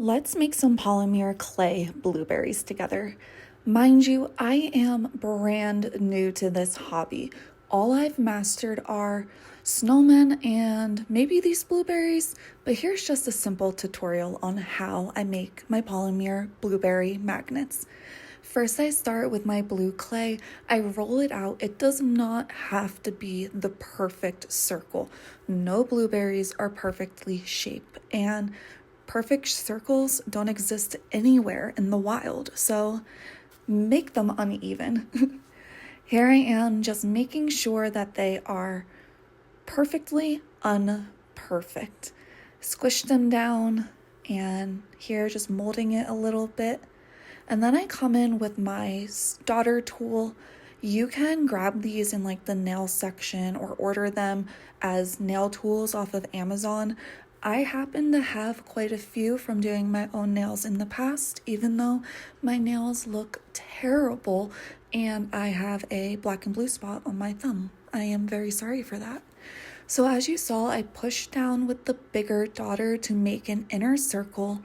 Let's make some polymer clay blueberries together. Mind you, I am brand new to this hobby. All I've mastered are snowmen and maybe these blueberries, but here's just a simple tutorial on how I make my polymer blueberry magnets. First, I start with my blue clay. I roll it out. It does not have to be the perfect circle. No blueberries are perfectly shaped, and perfect circles don't exist anywhere in the wild, so make them uneven. Here I am just making sure that they are perfectly unperfect. Squish them down, and here just molding it a little bit. And then I come in with my daughter tool. You can grab these in like the nail section or order them as nail tools off of Amazon. I happen to have quite a few from doing my own nails in the past, even though my nails look terrible and I have a black and blue spot on my thumb. I am very sorry for that. So as you saw, I pushed down with the bigger daughter to make an inner circle.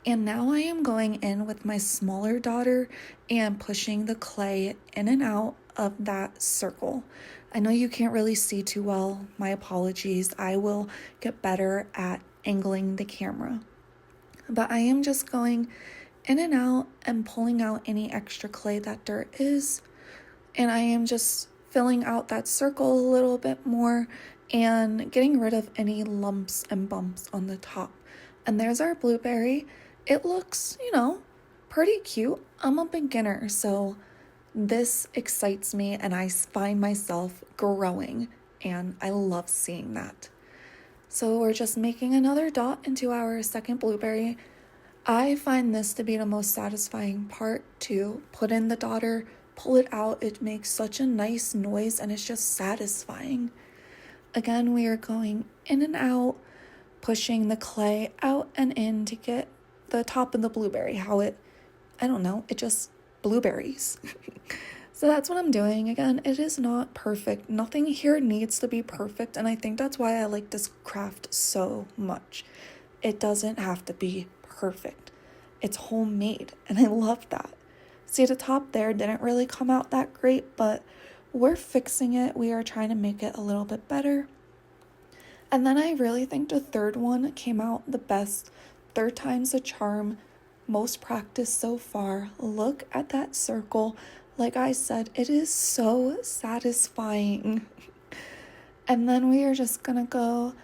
And now I am going in with my smaller daughter and pushing the clay in and out of that circle. I know you can't really see too well. My apologies. I will get better at angling the camera. But I am just going in and out and pulling out any extra clay that there is. And I am just filling out that circle a little bit more and getting rid of any lumps and bumps on the top. And there's our blueberry. It looks, pretty cute. I'm a beginner, so this excites me and I find myself growing, and I love seeing that. So we're just making another dot into our second blueberry. I find this to be the most satisfying part, to put in the daughter, pull it out. It makes such a nice noise and it's just satisfying. Again, we are going in and out, pushing the clay out and in to get the top of the blueberry, it just blueberries. So that's what I'm doing. Again, it is not perfect. Nothing here needs to be perfect, and I think that's why I like this craft so much. It doesn't have to be perfect. It's homemade, and I love that. See, the top there didn't really come out that great, but we're fixing it. We are trying to make it a little bit better. And then I really think the third one came out the best. Third time's a charm. Most practice so far. Look at that circle. Like I said, it is so satisfying. And then we are just gonna go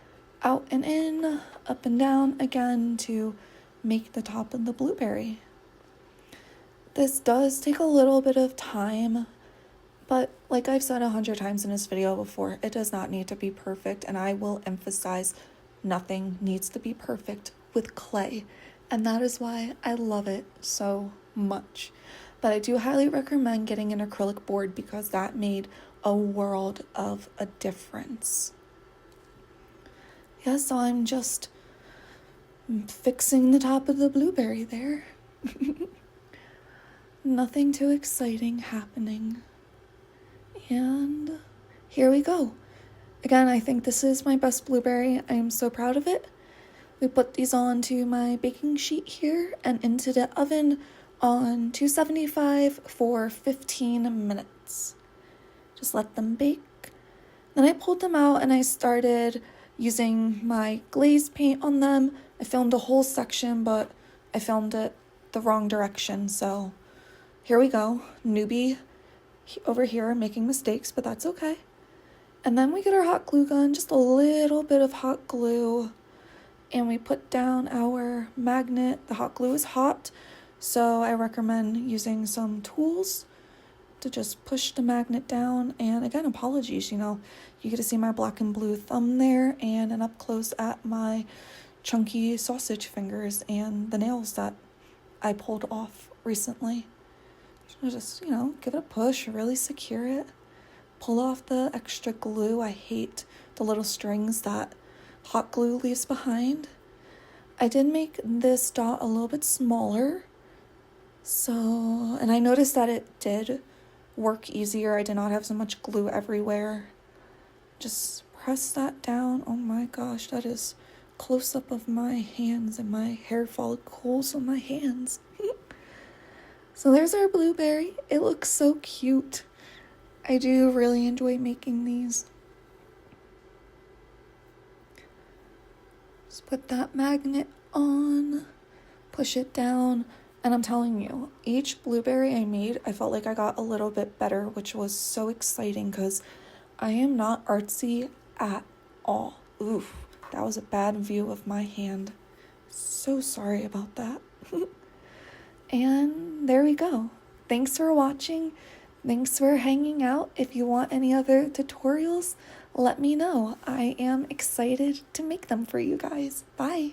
out and in, up and down again to make the top of the blueberry. This does take a little bit of time, but like I've said 100 times in this video before, it does not need to be perfect, and I will emphasize nothing needs to be perfect with clay, and that is why I love it so much. But I do highly recommend getting an acrylic board because that made a world of a difference. Yeah, so I'm just fixing the top of the blueberry there. Nothing too exciting happening. And here we go. Again, I think this is my best blueberry. I am so proud of it. We put these onto my baking sheet here and into the oven on 275 for 15 minutes. Just let them bake. Then I pulled them out and I started using my glaze paint on them. I filmed a whole section, but I filmed it the wrong direction. So here we go. Newbie over here making mistakes, but that's okay. And then we get our hot glue gun, just a little bit of hot glue, and we put down our magnet. The hot glue is hot, so I recommend using some tools to just push the magnet down. And again, apologies, you get to see my black and blue thumb there and an up close at my chunky sausage fingers and the nails that I pulled off recently. So just, give it a push, really secure it. Pull off the extra glue. I hate the little strings that hot glue leaves behind. I did make this dot a little bit smaller. And I noticed that it did work easier. I did not have so much glue everywhere. Just press that down. Oh my gosh, that is close-up of my hands and my hair follicles on my hands. So there's our blueberry. It looks so cute. I do really enjoy making these. Just put that magnet on, push it down, and I'm telling you, each blueberry I made, I felt like I got a little bit better, which was so exciting because I am not artsy at all. Oof, that was a bad view of my hand. So sorry about that. And there we go. Thanks for watching. Thanks for hanging out. If you want any other tutorials, let me know. I am excited to make them for you guys. Bye.